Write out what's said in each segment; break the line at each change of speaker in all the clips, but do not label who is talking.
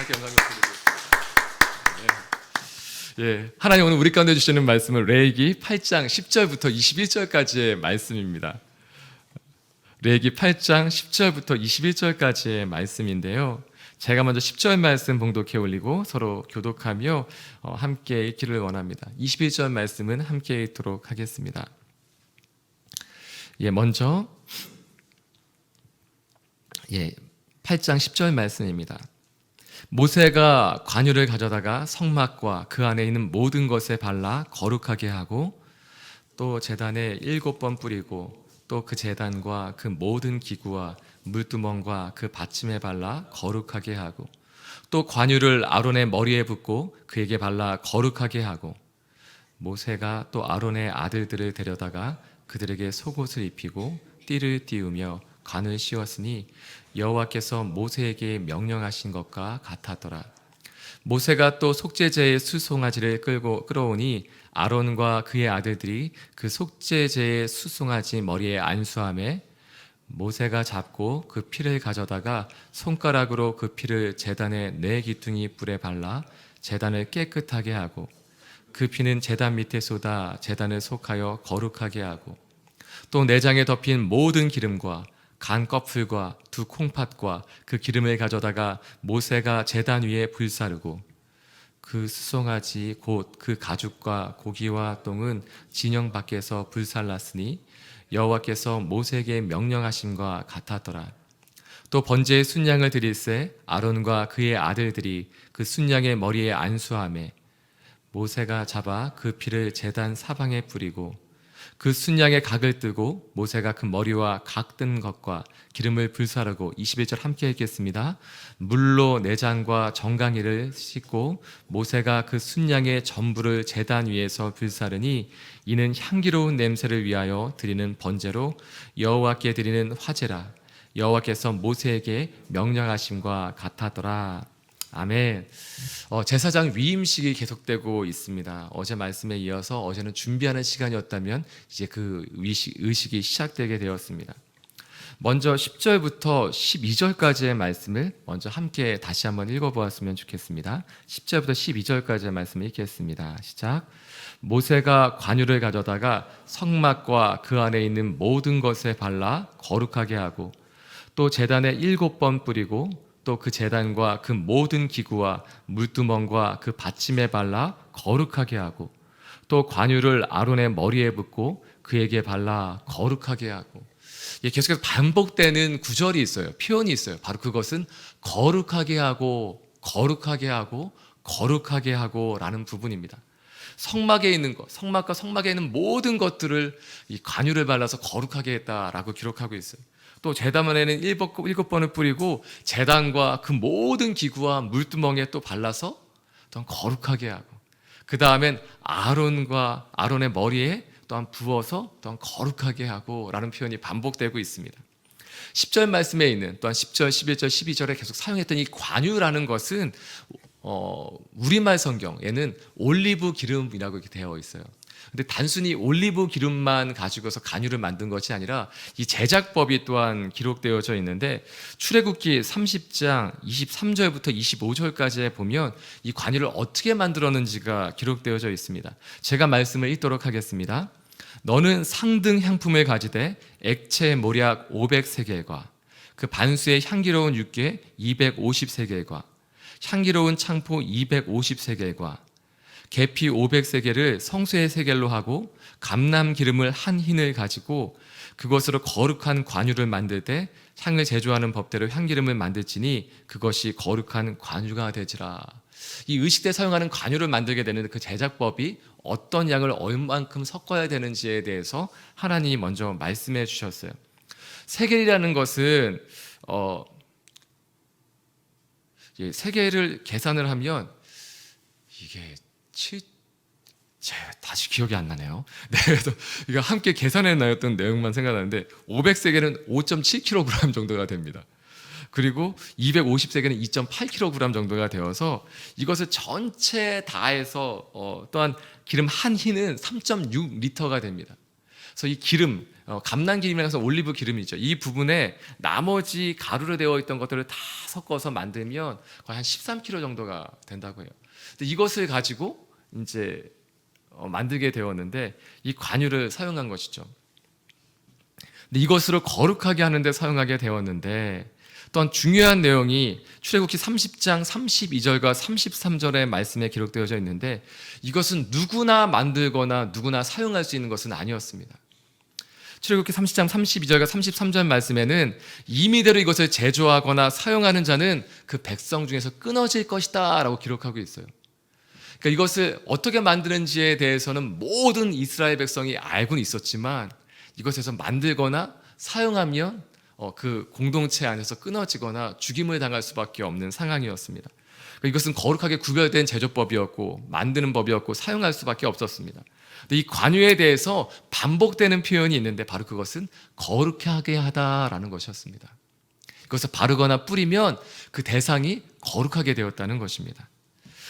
하나님께 영광을 드리고. 예, 하나님 오늘 우리 가운데 주시는 말씀은 레위기 8장 10절부터 21절까지의 말씀입니다. 레위기 8장 10절부터 21절까지의 말씀인데요. 제가 먼저 10절 말씀 봉독해 올리고 서로 교독하며 함께 읽기를 원합니다. 21절 말씀은 함께 읽도록 하겠습니다. 먼저 8장 10절 말씀입니다. 모세가 관유를 가져다가 성막과 그 안에 있는 모든 것에 발라 거룩하게 하고 또 제단에 7번 뿌리고 또 그 제단과 그 모든 기구와 물두멍과 그 받침에 발라 거룩하게 하고 또 관유를 아론의 머리에 붓고 그에게 발라 거룩하게 하고 모세가 또 아론의 아들들을 데려다가 그들에게 속옷을 입히고 띠를 띠우며 관을 씌웠으니 여호와께서 모세에게 명령하신 것과 같았더라. 모세가 또 속죄제의 수송아지를 끌어오니 아론과 그의 아들들이 그 속죄제의 수송아지 머리에 안수하매 모세가 잡고 그 피를 가져다가 손가락으로 그 피를 제단의 네 기둥이 뿔에 발라 제단을 깨끗하게 하고 그 피는 제단 밑에 쏟아 제단을 속하여 거룩하게 하고 또 내장에 덮인 모든 기름과 간 껍질과 두 콩팥과 그 기름을 가져다가 모세가 제단 위에 불사르고 그 수송아지 곧 그 가죽과 고기와 똥은 진영 밖에서 불살랐으니 여호와께서 모세에게 명령하심과 같았더라. 또 번제의 순양을 드릴새 아론과 그의 아들들이 그 순양의 머리에 안수하매 모세가 잡아 그 피를 제단 사방에 뿌리고 그 순양의 각을 뜨고 모세가 그 머리와 각 뜬 것과 기름을 불사르고 21절 함께 읽겠습니다. 물로 내장과 정강이를 씻고 모세가 그 순양의 전부를 제단 위에서 불사르니 이는 향기로운 냄새를 위하여 드리는 번제로 여호와께 드리는 화제라. 여호와께서 모세에게 명령하심과 같았더라. 아멘. 제사장 위임식이 계속되고 있습니다. 어제 말씀에 이어서 어제는 준비하는 시간이었다면 이제 그 의식이 시작되게 되었습니다. 먼저 10절부터 12절까지의 말씀을 먼저 함께 다시 한번 읽어보았으면 좋겠습니다. 10절부터 12절까지의 말씀을 읽겠습니다. 시작. 모세가 관유를 가져다가 성막과 그 안에 있는 모든 것에 발라 거룩하게 하고 또 제단에 7번 뿌리고 또 그 제단과 그 모든 기구와 물두멍과 그 받침에 발라 거룩하게 하고 또 관유를 아론의 머리에 붓고 그에게 발라 거룩하게 하고 계속해서 반복되는 구절이 있어요. 표현이 있어요. 바로 그것은 거룩하게 하고 거룩하게 하고 거룩하게 하고 라는 부분입니다. 성막에 있는 것, 성막과 성막에 있는 모든 것들을 이 관유를 발라서 거룩하게 했다라고 기록하고 있어요. 또 제단에는 7번을 뿌리고 제단과 그 모든 기구와 물두멍에 또 발라서 또한 거룩하게 하고 그 다음엔 아론의 머리에 또한 부어서 또한 거룩하게 하고 라는 표현이 반복되고 있습니다. 10절 말씀에 있는 또한 10절, 11절, 12절에 계속 사용했던 이 관유라는 것은 우리말 성경에는 올리브 기름이라고 이렇게 되어 있어요. 근데 단순히 올리브 기름만 가지고서 관유를 만든 것이 아니라 이 제작법이 또한 기록되어져 있는데 출애굽기 30장 23절부터 25절까지에 보면 이 관유를 어떻게 만들었는지가 기록되어져 있습니다. 제가 말씀을 읽도록 하겠습니다. 너는 상등 향품을 가지되 액체 모략 500세겔과 그 반수의 향기로운 육개 250세겔과 향기로운 창포 250세겔과 계피 500세겔을 성소의 세겔로 하고 감람 기름을 한 흰을 가지고 그것으로 거룩한 관유를 만들 때 향을 제조하는 법대로 향기름을 만들지니 그것이 거룩한 관유가 되지라. 이 의식 때 사용하는 관유를 만들게 되는 그 제작법이 어떤 양을 얼만큼 섞어야 되는지에 대해서 하나님이 먼저 말씀해 주셨어요. 세겔이라는 것은 세겔을 계산을 하면 이게 다시 기억이 안 나네요. 네, 그래서 이거 함께 계산해 놨던 내용만 생각나는데 500세겔은 5.7kg 정도가 됩니다. 그리고 250세겔은 2.8kg 정도가 되어서 이것을 전체 다 해서 또한 기름 한 흰은 3.6리터가 됩니다. 그래서 이 기름 감난 기름이라서 올리브 기름이죠. 이 부분에 나머지 가루로 되어 있던 것들을 다 섞어서 만들면 거의 한 13kg 정도가 된다고 해요. 근데 이것을 가지고 이제 만들게 되었는데 이 관유를 사용한 것이죠. 근데 이것으로 거룩하게 하는데 사용하게 되었는데 또한 중요한 내용이 출애굽기 30장 32절과 33절의 말씀에 기록되어져 있는데 이것은 누구나 만들거나 누구나 사용할 수 있는 것은 아니었습니다. 출애굽기 30장 32절과 33절 말씀에는 임의대로 이것을 제조하거나 사용하는 자는 그 백성 중에서 끊어질 것이다 라고 기록하고 있어요. 그러니까 이것을 어떻게 만드는지에 대해서는 모든 이스라엘 백성이 알고는 있었지만 이것에서 만들거나 사용하면 그 공동체 안에서 끊어지거나 죽임을 당할 수밖에 없는 상황이었습니다. 이것은 거룩하게 구별된 제조법이었고 만드는 법이었고 사용할 수밖에 없었습니다. 근데 이 관유에 대해서 반복되는 표현이 있는데 바로 그것은 거룩하게 하다라는 것이었습니다. 이것을 바르거나 뿌리면 그 대상이 거룩하게 되었다는 것입니다.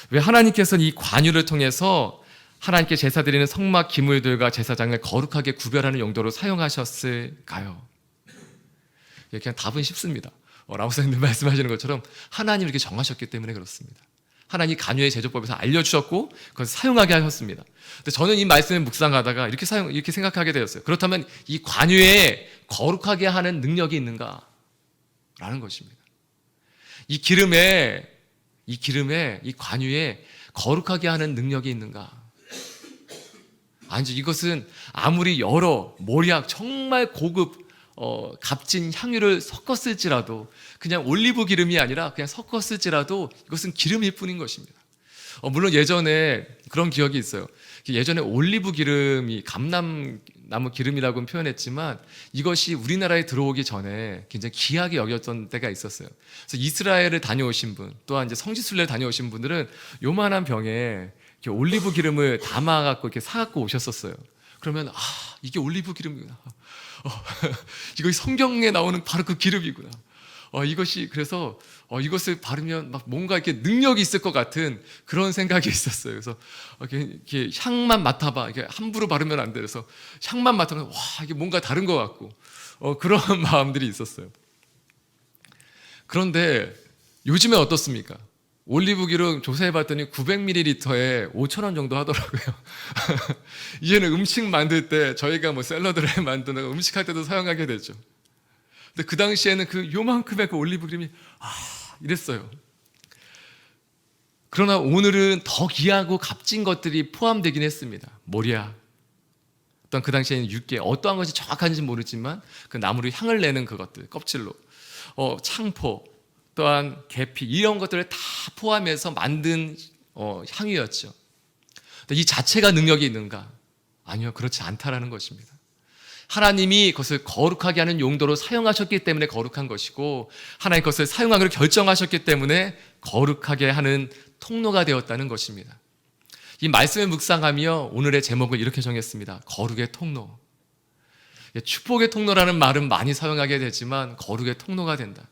왜 하나님께서는 이 관유를 통해서 하나님께 제사 드리는 성막 기물들과 제사장을 거룩하게 구별하는 용도로 사용하셨을까요? 그냥 답은 쉽습니다. 라우사님들 말씀하시는 것처럼 하나님이 이렇게 정하셨기 때문에 그렇습니다. 하나님이 관유의 제조법에서 알려주셨고 그것을 사용하게 하셨습니다. 근데 저는 이 말씀을 묵상하다가 이렇게 생각하게 되었어요. 그렇다면 이 관유에 거룩하게 하는 능력이 있는가? 라는 것입니다. 이 기름에 이 관유에 거룩하게 하는 능력이 있는가? 아니죠. 이것은 아무리 여러 모략 정말 고급 값진 향유를 섞었을지라도 그냥 올리브 기름이 아니라 그냥 섞었을지라도 이것은 기름일 뿐인 것입니다. 물론 예전에 그런 기억이 있어요. 예전에 올리브 기름이 감람나무 기름이라고는 표현했지만 이것이 우리나라에 들어오기 전에 굉장히 귀하게 여겼던 때가 있었어요. 그래서 이스라엘을 다녀오신 분, 또한 이제 성지순례를 다녀오신 분들은 요만한 병에 이렇게 올리브 기름을 담아갖고 이렇게 사갖고 오셨었어요. 그러면 이게 올리브 기름이구나. 이거 성경에 나오는 바로 그 기름이구나. 이것이 그래서 이것을 바르면 막 뭔가 이렇게 능력이 있을 것 같은 그런 생각이 있었어요. 그래서 이렇게 향만 맡아봐. 이게 함부로 바르면 안 돼. 그래서 향만 맡으면 와 이게 뭔가 다른 것 같고 그런 마음들이 있었어요. 그런데 요즘에 어떻습니까? 올리브 기름 조사해봤더니 900ml에 5,000원 정도 하더라고요. 이제는 음식 만들 때 저희가 뭐 샐러드를 만드는 음식할 때도 사용하게 되죠. 근데 그 당시에는 그 요만큼의 그 올리브 기름이 이랬어요. 그러나 오늘은 더 귀하고 값진 것들이 포함되긴 했습니다. 모리아, 어떤 그 당시에는 육개, 어떠한 것이 정확한지 모르지만 그 나무로 향을 내는 그것들, 껍질로, 창포, 또한 계피 이런 것들을 다 포함해서 만든 향유였죠. 근데 이 자체가 능력이 있는가? 아니요, 그렇지 않다라는 것입니다. 하나님이 그것을 거룩하게 하는 용도로 사용하셨기 때문에 거룩한 것이고 하나님 그것을 사용하기로 결정하셨기 때문에 거룩하게 하는 통로가 되었다는 것입니다. 이 말씀을 묵상하며 오늘의 제목을 이렇게 정했습니다. 거룩의 통로. 축복의 통로라는 말은 많이 사용하게 되지만 거룩의 통로가 된다.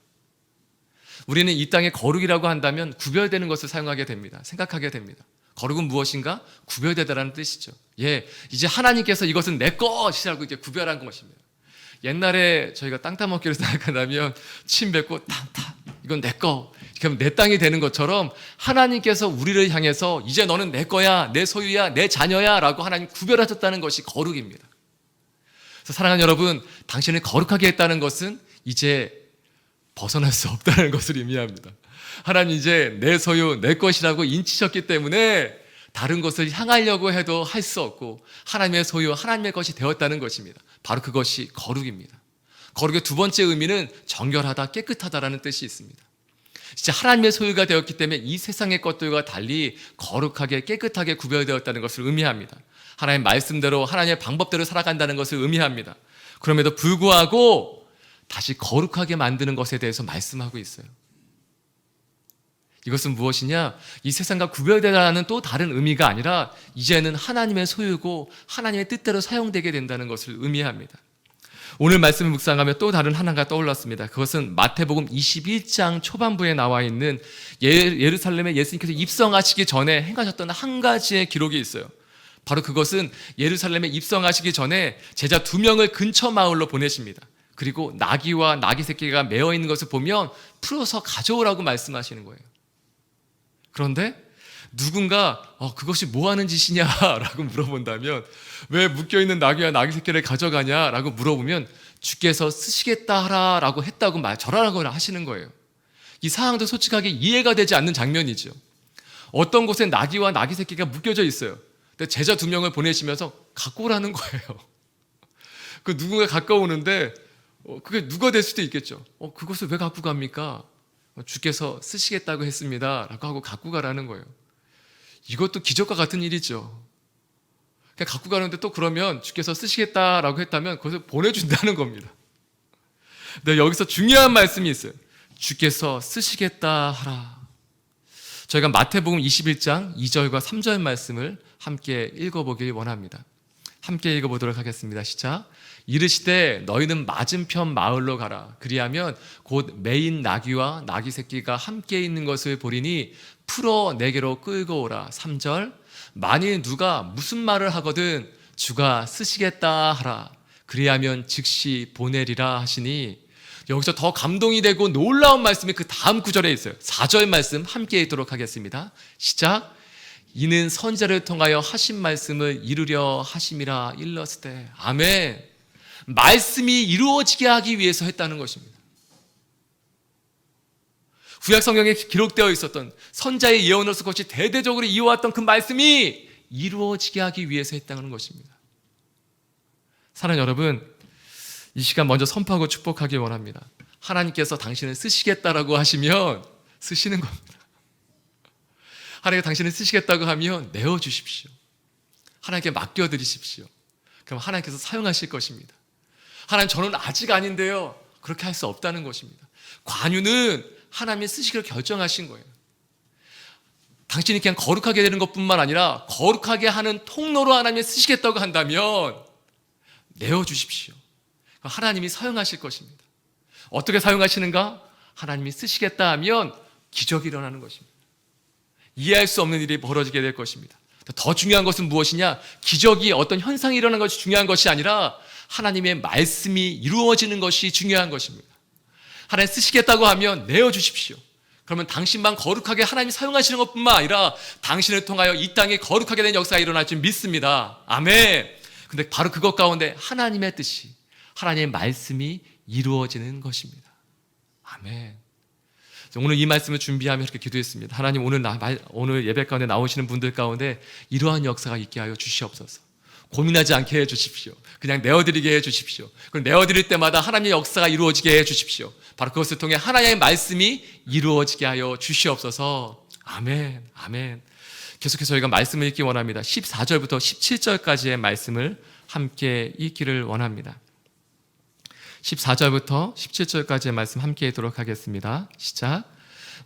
우리는 이 땅에 거룩이라고 한다면 구별되는 것을 사용하게 됩니다. 생각하게 됩니다. 거룩은 무엇인가? 구별되다라는 뜻이죠. 이제 하나님께서 이것은 내 것이라고 이제 구별한 것입니다. 옛날에 저희가 땅 따먹기를 생각한다면 침 뱉고 이건 내 거. 그럼 내 땅이 되는 것처럼 하나님께서 우리를 향해서 이제 너는 내 거야, 내 소유야, 내 자녀야 라고 하나님 구별하셨다는 것이 거룩입니다. 그래서 사랑하는 여러분, 당신을 거룩하게 했다는 것은 이제 벗어날 수 없다는 것을 의미합니다. 하나님 이제 내 소유, 내 것이라고 인치셨기 때문에 다른 것을 향하려고 해도 할 수 없고 하나님의 소유, 하나님의 것이 되었다는 것입니다. 바로 그것이 거룩입니다. 거룩의 두 번째 의미는 정결하다, 깨끗하다라는 뜻이 있습니다. 진짜 하나님의 소유가 되었기 때문에 이 세상의 것들과 달리 거룩하게 깨끗하게 구별되었다는 것을 의미합니다. 하나님의 말씀대로 하나님의 방법대로 살아간다는 것을 의미합니다. 그럼에도 불구하고 다시 거룩하게 만드는 것에 대해서 말씀하고 있어요. 이것은 무엇이냐? 이 세상과 구별되다는 또 다른 의미가 아니라 이제는 하나님의 소유고 하나님의 뜻대로 사용되게 된다는 것을 의미합니다. 오늘 말씀을 묵상하며 또 다른 하나가 떠올랐습니다. 그것은 마태복음 21장 초반부에 나와 있는 예루살렘에 예수님께서 입성하시기 전에 행하셨던 한 가지의 기록이 있어요. 바로 그것은 예루살렘에 입성하시기 전에 제자 2명을 근처 마을로 보내십니다. 그리고 나귀와 나귀 새끼가 매어 있는 것을 보면 풀어서 가져오라고 말씀하시는 거예요. 그런데 누군가 그것이 뭐 하는 짓이냐라고 물어본다면, 왜 묶여있는 나귀와 나귀 새끼를 가져가냐라고 물어보면 주께서 쓰시겠다 하라라고 했다고 절하라고 하시는 거예요. 이 상황도 솔직하게 이해가 되지 않는 장면이죠. 어떤 곳에 나귀와 나귀 새끼가 묶여져 있어요. 근데 제자 2명을 보내시면서 갖고 오라는 거예요. 그 누군가 가까우는데 그게 누가 될 수도 있겠죠. 그것을 왜 갖고 갑니까? 주께서 쓰시겠다고 했습니다 라고 하고 갖고 가라는 거예요. 이것도 기적과 같은 일이죠. 그냥 갖고 가는데 또 그러면 주께서 쓰시겠다라고 했다면 그것을 보내준다는 겁니다. 근데 여기서 중요한 말씀이 있어요. 주께서 쓰시겠다 하라. 저희가 마태복음 21장 2절과 3절 말씀을 함께 읽어보길 원합니다. 함께 읽어보도록 하겠습니다. 시작. 이르시되 너희는 맞은편 마을로 가라. 그리하면 곧 매인 나귀와 나귀 새끼가 함께 있는 것을 보리니 풀어 내게로 끌고 오라. 3절. 만일 누가 무슨 말을 하거든 주가 쓰시겠다 하라. 그리하면 즉시 보내리라 하시니, 여기서 더 감동이 되고 놀라운 말씀이 그 다음 구절에 있어요. 4절 말씀 함께 읽도록 하겠습니다. 시작. 이는 선지자를 통하여 하신 말씀을 이루려 하심이라 일렀으되. 아멘. 말씀이 이루어지게 하기 위해서 했다는 것입니다. 구약 성경에 기록되어 있었던 선지자의 예언으로서 그것이 대대적으로 이어왔던 그 말씀이 이루어지게 하기 위해서 했다는 것입니다. 사랑하는 여러분, 이 시간 먼저 선포하고 축복하기 원합니다. 하나님께서 당신을 쓰시겠다라고 하시면 쓰시는 겁니다. 하나님께서 당신을 쓰시겠다고 하면 내어주십시오. 하나님께 맡겨드리십시오. 그럼 하나님께서 사용하실 것입니다. 하나님, 저는 아직 아닌데요. 그렇게 할 수 없다는 것입니다. 관유는 하나님이 쓰시기를 결정하신 거예요. 당신이 그냥 거룩하게 되는 것뿐만 아니라 거룩하게 하는 통로로 하나님이 쓰시겠다고 한다면 내어주십시오. 하나님이 사용하실 것입니다. 어떻게 사용하시는가? 하나님이 쓰시겠다 하면 기적이 일어나는 것입니다. 이해할 수 없는 일이 벌어지게 될 것입니다. 더 중요한 것은 무엇이냐? 기적이, 어떤 현상이 일어나는 것이 중요한 것이 아니라 하나님의 말씀이 이루어지는 것이 중요한 것입니다. 하나님 쓰시겠다고 하면 내어주십시오. 그러면 당신만 거룩하게 하나님이 사용하시는 것뿐만 아니라 당신을 통하여 이 땅에 거룩하게 된 역사가 일어날 줄 믿습니다. 아멘. 근데 바로 그것 가운데 하나님의 뜻이, 하나님의 말씀이 이루어지는 것입니다. 아멘. 오늘 이 말씀을 준비하며 이렇게 기도했습니다. 하나님, 오늘 예배 가운데 나오시는 분들 가운데 이러한 역사가 있게 하여 주시옵소서. 고민하지 않게 해 주십시오. 그냥 내어드리게 해 주십시오. 그럼 내어드릴 때마다 하나님의 역사가 이루어지게 해 주십시오. 바로 그것을 통해 하나님의 말씀이 이루어지게 하여 주시옵소서. 아멘. 아멘. 계속해서 저희가 말씀을 읽기 원합니다. 14절부터 17절까지의 말씀을 함께 읽기를 원합니다. 14절부터 17절까지의 말씀 함께 읽도록 하겠습니다. 시작.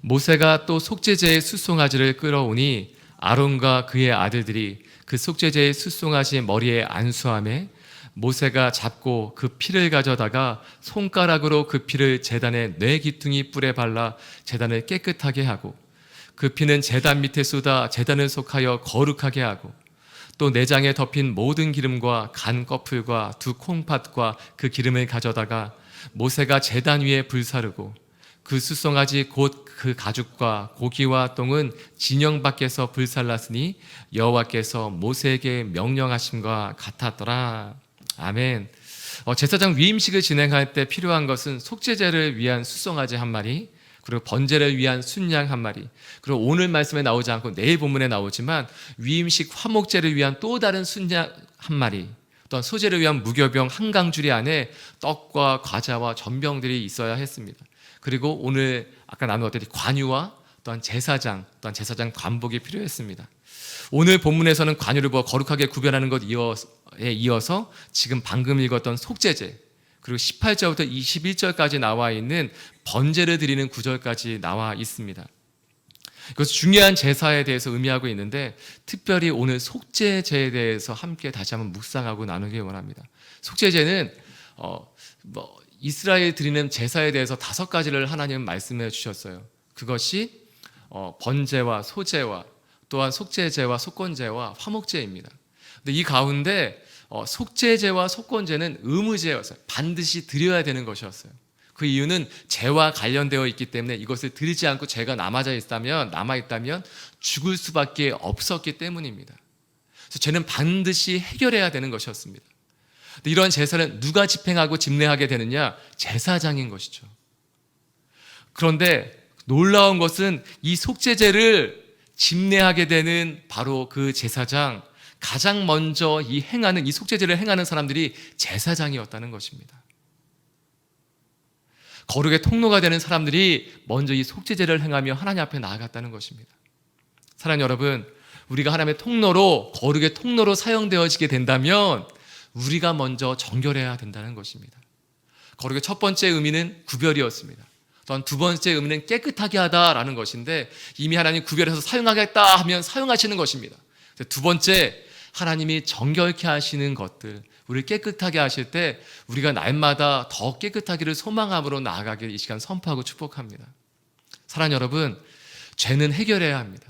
모세가 또 속죄제의 숫송아지를 끌어오니 아론과 그의 아들들이 그 속죄제의 숫송아지 머리에 안수하매 모세가 잡고 그 피를 가져다가 손가락으로 그 피를 제단의 뇌 기퉁이 뿔에 발라 제단을 깨끗하게 하고, 그 피는 제단 밑에 쏟아 제단을 속하여 거룩하게 하고, 또 내장에 덮인 모든 기름과 간 꺼풀과 두 콩팥과 그 기름을 가져다가 모세가 제단 위에 불사르고, 그 숫송아지 곧 그 가죽과 고기와 똥은 진영 밖에서 불살랐으니 여호와께서 모세에게 명령하심과 같았더라. 아멘. 제사장 위임식을 진행할 때 필요한 것은 속죄제를 위한 숫송아지 한 마리, 그리고 번제를 위한 순양 한 마리, 그리고 오늘 말씀에 나오지 않고 내일 본문에 나오지만 위임식 화목제를 위한 또 다른 순양 한 마리, 또한 소제를 위한 무교병 한 강주리 안에 떡과 과자와 전병들이 있어야 했습니다. 그리고 오늘 아까 나누었듯이 관유와 또한 제사장 관복이 필요했습니다. 오늘 본문에서는 관유를 보아 거룩하게 구별하는 것에 이어서 지금 방금 읽었던 속죄제, 그리고 18절부터 21절까지 나와 있는 번제를 드리는 구절까지 나와 있습니다. 이것은 중요한 제사에 대해서 의미하고 있는데, 특별히 오늘 속죄제에 대해서 함께 다시 한번 묵상하고 나누길 원합니다. 속죄제는 이스라엘 드리는 제사에 대해서 5가지를 하나님은 말씀해 주셨어요. 그것이 번제와 소제와 또한 속죄제와 속건제와 화목제입니다. 근데 이 가운데 속죄제와 속건제는 의무제였어요. 반드시 드려야 되는 것이었어요. 그 이유는 죄와 관련되어 있기 때문에 이것을 드리지 않고 죄가 남아있다면 죽을 수밖에 없었기 때문입니다. 그래서 죄는 반드시 해결해야 되는 것이었습니다. 근데 이러한 제사를 누가 집행하고 집례하게 되느냐? 제사장인 것이죠. 그런데 놀라운 것은 이 속죄제를 집례하게 되는 바로 그 제사장, 가장 먼저 이 속죄제를 행하는 사람들이 제사장이었다는 것입니다. 거룩의 통로가 되는 사람들이 먼저 이 속죄제를 행하며 하나님 앞에 나아갔다는 것입니다. 사랑하는 여러분, 우리가 하나님의 통로로, 거룩의 통로로 사용되어지게 된다면 우리가 먼저 정결해야 된다는 것입니다. 거룩의 첫 번째 의미는 구별이었습니다. 또한 두 번째 의미는 깨끗하게 하다라는 것인데, 이미 하나님 구별해서 사용하겠다 하면 사용하시는 것입니다. 두 번째, 하나님이 정결케 하시는 것들, 우리를 깨끗하게 하실 때 우리가 날마다 더 깨끗하기를 소망함으로 나아가길 이 시간 선포하고 축복합니다. 사랑하는 여러분, 죄는 해결해야 합니다.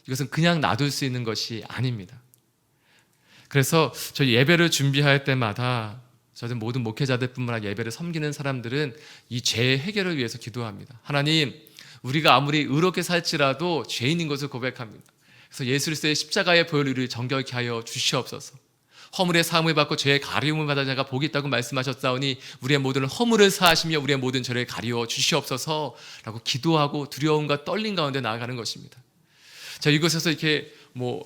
이것은 그냥 놔둘 수 있는 것이 아닙니다. 그래서 저희 예배를 준비할 때마다 저희 모든 목회자들뿐만 아니라 예배를 섬기는 사람들은 이 죄의 해결을 위해서 기도합니다. 하나님, 우리가 아무리 의롭게 살지라도 죄인인 것을 고백합니다. 그래서 예수 그리스도의 십자가의 보혈로 우리를 정결케 하여 주시옵소서. 허물의 사함을 받고 죄의 가리움을 받은 자가 복이 있다고 말씀하셨사오니 우리의 모든 허물을 사하시며 우리의 모든 죄를 가리워 주시옵소서 라고 기도하고 두려움과 떨림 가운데 나아가는 것입니다. 자, 이곳에서 이렇게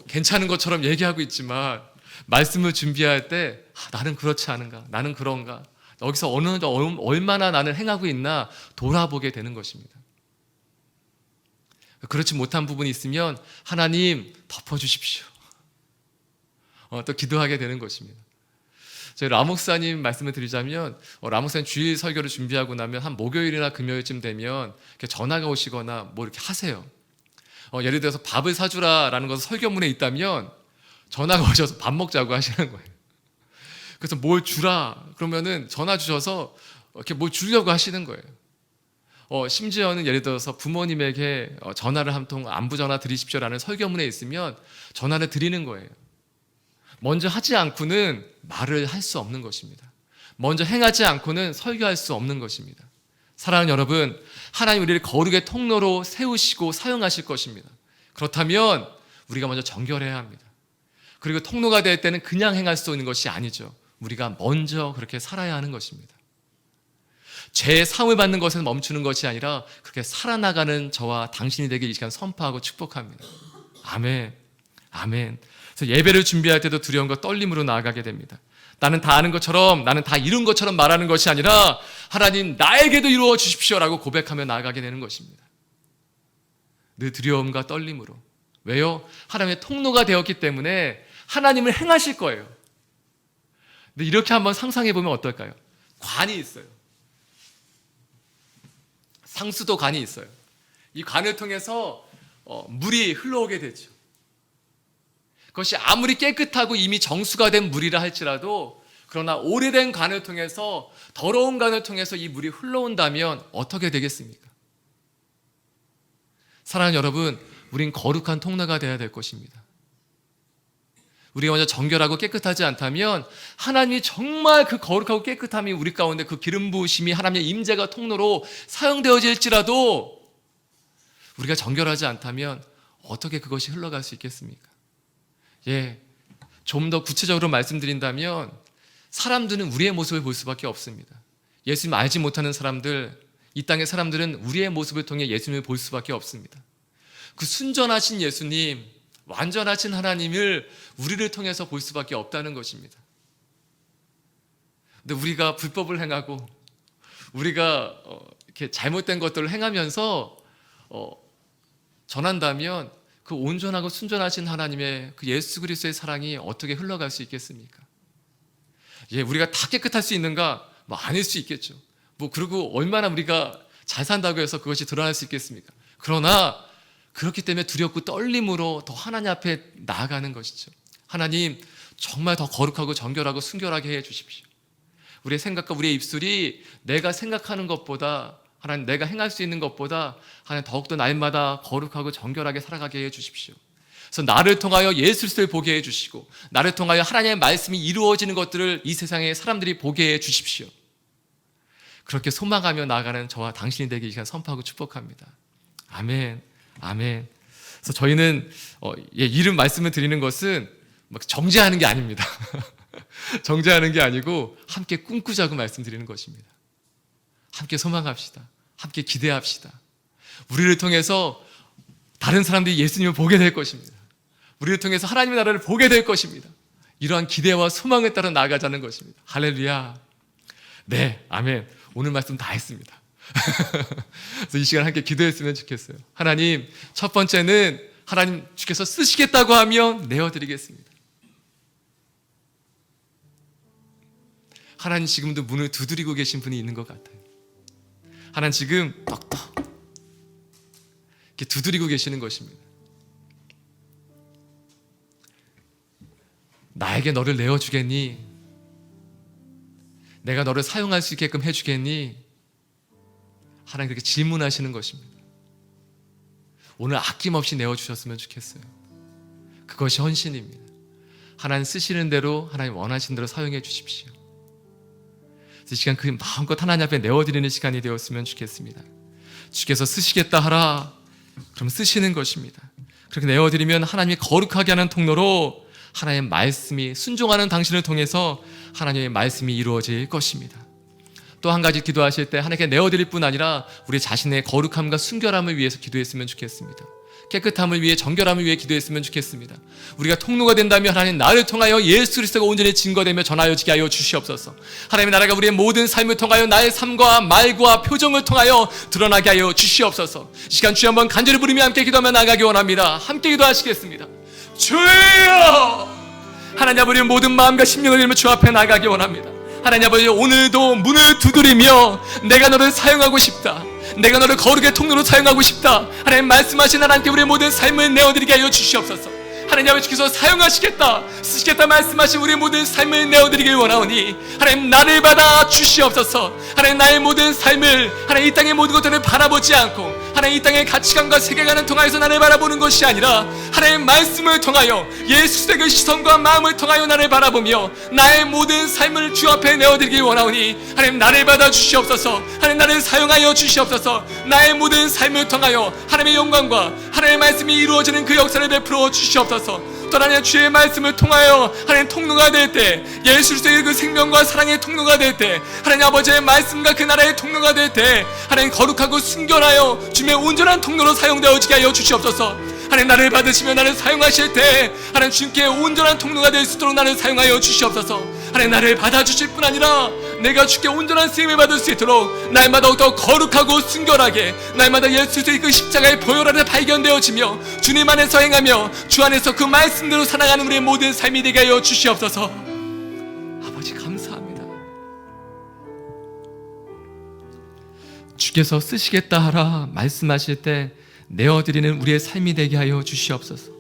괜찮은 것처럼 얘기하고 있지만 말씀을 준비할 때 나는 그렇지 않은가, 나는 그런가, 여기서 얼마나 나는 행하고 있나 돌아보게 되는 것입니다. 그렇지 못한 부분이 있으면 하나님 덮어주십시오. 또 기도하게 되는 것입니다. 저희 라목사님 말씀을 드리자면, 라목사님 주일 설교를 준비하고 나면 한 목요일이나 금요일쯤 되면 이렇게 전화가 오시거나 이렇게 하세요. 예를 들어서 밥을 사주라라는 것은 설교문에 있다면 전화가 오셔서 밥 먹자고 하시는 거예요. 그래서 뭘 주라 그러면은 전화 주셔서 이렇게 뭘 주려고 하시는 거예요. 심지어는 예를 들어서 부모님에게 전화를 한 통 안부 전화 드리십시오라는 설교문에 있으면 전화를 드리는 거예요. 먼저 하지 않고는 말을 할 수 없는 것입니다. 먼저 행하지 않고는 설교할 수 없는 것입니다. 사랑하는 여러분, 하나님 우리를 거룩의 통로로 세우시고 사용하실 것입니다. 그렇다면 우리가 먼저 정결해야 합니다. 그리고 통로가 될 때는 그냥 행할 수 있는 것이 아니죠. 우리가 먼저 그렇게 살아야 하는 것입니다. 죄의 사함을 받는 것에서 멈추는 것이 아니라 그렇게 살아나가는 저와 당신이 되길 이 시간 선포하고 축복합니다. 아멘. 아멘. 그래서 예배를 준비할 때도 두려움과 떨림으로 나아가게 됩니다. 나는 다 아는 것처럼, 나는 다 이룬 것처럼 말하는 것이 아니라 하나님 나에게도 이루어 주십시오라고 고백하며 나아가게 되는 것입니다. 늘 두려움과 떨림으로. 왜요? 하나님의 통로가 되었기 때문에 하나님을 행하실 거예요. 근데 이렇게 한번 상상해 보면 어떨까요? 관이 있어요. 상수도 관이 있어요. 이 관을 통해서 물이 흘러오게 되죠. 그것이 아무리 깨끗하고 이미 정수가 된 물이라 할지라도, 그러나 오래된 관을 통해서, 더러운 관을 통해서 이 물이 흘러온다면 어떻게 되겠습니까? 사랑하는 여러분, 우린 거룩한 통로가 되어야 될 것입니다. 우리가 먼저 정결하고 깨끗하지 않다면 하나님이 정말 그 거룩하고 깨끗함이 우리 가운데, 그 기름 부으심이 하나님의 임재가 통로로 사용되어질지라도 우리가 정결하지 않다면 어떻게 그것이 흘러갈 수 있겠습니까? 좀 더 구체적으로 말씀드린다면 사람들은 우리의 모습을 볼 수밖에 없습니다. 예수님 알지 못하는 사람들, 이 땅의 사람들은 우리의 모습을 통해 예수님을 볼 수밖에 없습니다. 그 순전하신 예수님, 완전하신 하나님을 우리를 통해서 볼 수밖에 없다는 것입니다. 근데 우리가 불법을 행하고 우리가 이렇게 잘못된 것들을 행하면서 전한다면 그 온전하고 순전하신 하나님의 그 예수 그리스도의 사랑이 어떻게 흘러갈 수 있겠습니까? 우리가 다 깨끗할 수 있는가? 아닐 수 있겠죠. 그리고 얼마나 우리가 잘 산다고 해서 그것이 드러날 수 있겠습니까? 그러나 그렇기 때문에 두렵고 떨림으로 더 하나님 앞에 나아가는 것이죠. 하나님, 정말 더 거룩하고 정결하고 순결하게 해 주십시오. 우리의 생각과 우리의 입술이 내가 생각하는 것보다, 하나님 내가 행할 수 있는 것보다 하나님 더욱더 날마다 거룩하고 정결하게 살아가게 해 주십시오. 그래서 나를 통하여 예수 그리스도를 보게 해주시고 나를 통하여 하나님의 말씀이 이루어지는 것들을 이 세상의 사람들이 보게 해주십시오. 그렇게 소망하며 나아가는 저와 당신이 되기 시간 선포하고 축복합니다. 아멘, 아멘. 그래서 저희는 이름 말씀을 드리는 것은 막 정죄하는 게 아닙니다. 정죄하는 게 아니고 함께 꿈꾸자고 말씀드리는 것입니다. 함께 소망합시다. 함께 기대합시다. 우리를 통해서 다른 사람들이 예수님을 보게 될 것입니다. 우리를 통해서 하나님의 나라를 보게 될 것입니다. 이러한 기대와 소망을 따라 나아가자는 것입니다. 할렐루야. 네, 아멘. 오늘 말씀 다 했습니다. 그래서 이 시간 함께 기도했으면 좋겠어요. 하나님, 첫 번째는 하나님 주께서 쓰시겠다고 하면 내어드리겠습니다. 하나님 지금도 문을 두드리고 계신 분이 있는 것 같아요. 하나님 지금 떡떡 이렇게 두드리고 계시는 것입니다. 나에게 너를 내어주겠니? 내가 너를 사용할 수 있게끔 해주겠니? 하나님 그렇게 질문하시는 것입니다. 오늘 아낌없이 내어주셨으면 좋겠어요. 그것이 헌신입니다. 하나님 쓰시는 대로 하나님 원하시는 대로 사용해 주십시오. 이 시간 그 마음껏 하나님 앞에 내어드리는 시간이 되었으면 좋겠습니다. 주께서 쓰시겠다 하라. 그럼 쓰시는 것입니다. 그렇게 내어드리면 하나님이 거룩하게 하는 통로로 하나님의 말씀이 순종하는 당신을 통해서 하나님의 말씀이 이루어질 것입니다. 또 한 가지 기도하실 때 하나님께 내어드릴 뿐 아니라 우리 자신의 거룩함과 순결함을 위해서 기도했으면 좋겠습니다. 깨끗함을 위해 정결함을 위해 기도했으면 좋겠습니다. 우리가 통로가 된다면 하나님 나를 통하여 예수 그리스도가 온전히 증거되며 전하여지게 하여 주시옵소서. 하나님의 나라가 우리의 모든 삶을 통하여 나의 삶과 말과 표정을 통하여 드러나게 하여 주시옵소서. 이 시간 주여 한번 간절히 부르며 함께 기도하며 나가기 원합니다. 함께 기도하시겠습니다. 주여! 하나님 아버지 모든 마음과 심령을 들며 주 앞에 나가기 원합니다. 하나님 아버지 오늘도 문을 두드리며 내가 너를 사용하고 싶다. 내가 너를 거룩의 통로로 사용하고 싶다. 하나님 말씀하신 하나님께 우리의 모든 삶을 내어드리게 하여 주시옵소서. 하나님 아버지께서 사용하시겠다 쓰시겠다 말씀하신 우리의 모든 삶을 내어드리길 원하오니 하나님 나를 받아 주시옵소서. 하나님 나의 모든 삶을 하나님 이 땅의 모든 것들을 바라보지 않고 하나님 이 땅의 가치관과 세계관을 통하여서 나를 바라보는 것이 아니라 하나님 말씀을 통하여 예수의 그 시선과 마음을 통하여 나를 바라보며 나의 모든 삶을 주 앞에 내어드리길 원하오니 하나님 나를 받아 주시옵소서. 하나님 나를 사용하여 주시옵소서. 나의 모든 삶을 통하여 하나님의 영광과 하나님의 말씀이 이루어지는 그 역사를 베풀어 주시옵소서. 또 하나님 주의 말씀을 통하여 하나님 통로가 될 때 예수 그리스도의 그 생명과 사랑의 통로가 될 때 하나님 아버지의 말씀과 그 나라의 통로가 될 때 하나님 거룩하고 순결하여 주님의 온전한 통로로 사용되어지게 하여 주시옵소서. 하나님 나를 받으시며 나를 사용하실 때 하나님 주님께 온전한 통로가 될 수 있도록 나를 사용하여 주시옵소서. 하나님 나를 받아주실 뿐 아니라 내가 주께 온전한 쓰임을 받을 수 있도록 날마다 더욱더 거룩하고 순결하게 날마다 예수의 그 십자가의 보혈 안에 발견되어지며 주님 안에서 행하며 주 안에서 그 말씀대로 살아가는 우리의 모든 삶이 되게 하여 주시옵소서. 아버지 감사합니다. 주께서 쓰시겠다 하라 말씀하실 때 내어드리는 우리의 삶이 되게 하여 주시옵소서.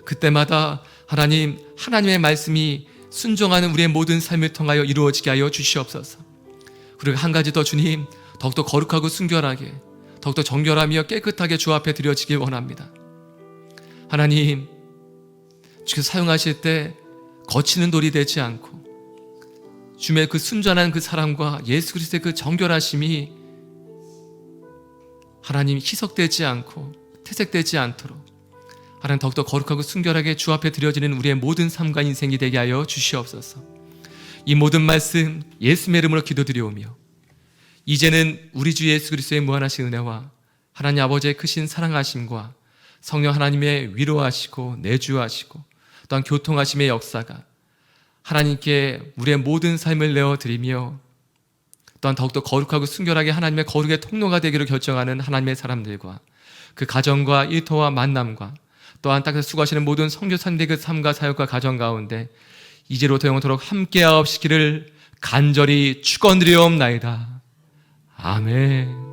그때마다 하나님의 말씀이 순종하는 우리의 모든 삶을 통하여 이루어지게 하여 주시옵소서. 그리고 한 가지 더 주님 더욱더 거룩하고 순결하게 더욱더 정결하며 깨끗하게 주 앞에 드려지길 원합니다. 하나님 주께서 사용하실 때 거치는 돌이 되지 않고 주님의 그 순전한 그 사랑과 예수 그리스도의 그 정결하심이 하나님 희석되지 않고 퇴색되지 않도록 하나님 더욱더 거룩하고 순결하게 주 앞에 드려지는 우리의 모든 삶과 인생이 되게 하여 주시옵소서. 이 모든 말씀 예수의 이름으로 기도드리오며 이제는 우리 주 예수 그리스도의 무한하신 은혜와 하나님 아버지의 크신 사랑하심과 성령 하나님의 위로하시고 내주하시고 또한 교통하심의 역사가 하나님께 우리의 모든 삶을 내어드리며 또한 더욱더 거룩하고 순결하게 하나님의 거룩의 통로가 되기로 결정하는 하나님의 사람들과 그 가정과 일터와 만남과 또한 땅에서 수고하시는 모든 선교사님들의 그 삶과 사역과 가정 가운데 이제로부터 영원토록 함께하옵시기를 간절히 축원드리옵나이다. 아멘.